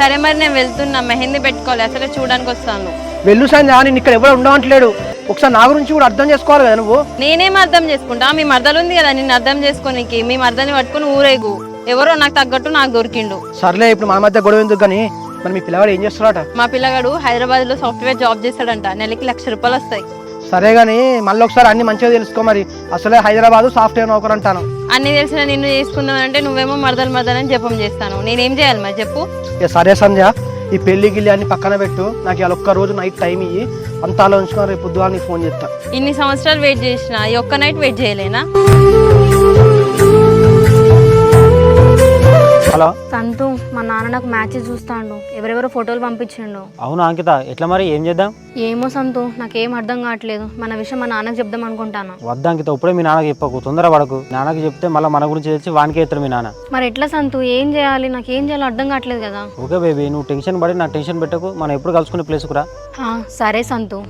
సరే మరి నేను వెళ్తున్నా, మెహందీ పెట్టుకోవాలి, అసలే చూడడానికి వస్తాను. వెళ్ళు సంధ్య, నేను ఇక్కడ ఎవరు ఉండవట్లేడు. ఒకసారి నా గురించి కూడా అర్థం చేసుకోవాలి కదా నువ్వు. నేనేం అర్థం చేసుకుంటా, మీ మరదలు ఉంది కదా నిన్ను అర్థం చేసుకోనికి. మీ మరదని పట్టుకుని ఊరేగు, ఎవరో నాకు తగ్గట్టు నాకు దొరికిండు. సర్లే, ఇప్పుడు మన మధ్య గొడవ ఎందుకు కానీ, మరి మీ పిల్లవాడు ఏం చేస్తాడట? మా పిల్లగాడు హైదరాబాద్ లో సాఫ్ట్వేర్ జాబ్ చేస్తాడంట, నెలకి ₹1,00,000 వస్తాయి. సరే గానీ మళ్ళీ ఒకసారి అన్ని మంచిగా తెలుసుకో. మరి అసలే హైదరాబాద్ సాఫ్ట్వేర్ నౌకరు అంటాను. అన్ని తెలిసిన నిన్ను చేసుకుందాం అంటే నువ్వేమో మరదలు జపం చేస్తాను. నేనేం చేయాలి మరి చెప్పు. ఇక సరే సంధ్య, ఈ పెళ్లి గిల్లి అన్ని పక్కన పెట్టు. నాకు ఇలా ఒక్క రోజు నైట్ టైం ఇయ్యి, అంత ఆలోచించుకుని రేపు పొద్దుగా నీకు ఫోన్ చేస్తా. ఇన్ని సంవత్సరాలు వెయిట్ చేసిన, ఈ ఒక్క నైట్ వెయిట్ చేయలేనా? హలో సంతు, మా నాన్న నాకు మ్యాచెస్ చూస్తాడు, ఎవరెవరో ఫోటోలు పంపించిండు. అవును అంకిత, ఎట్లా మరి ఏం చేద్దాం? ఏమో సంతు, నాకేం అర్థం కావట్లేదు. మన విషయం మా నాన్నకి చెప్దాం అనుకుంటాను. వద్దా అంకిత, ఇప్పుడే మీ నాన్నకి చెప్పకు, తొందర పడకు. నాన్నకి చెప్తే మళ్ళీ మన గురించి తెలిసి వానికే ఎత్తారు మీ నాన్న. మరి ఎట్లా సంతు, ఏం చేయాలి? నాకేం చేయాలో అర్థం కావట్లేదు కదా. ఓకే బేబీ, నువ్వు టెన్షన్ పడి నాకు టెన్షన్ పెట్టకు. మనం ఎప్పుడు కలుసుకునే ప్లేస్కు రా. సరే సంతు.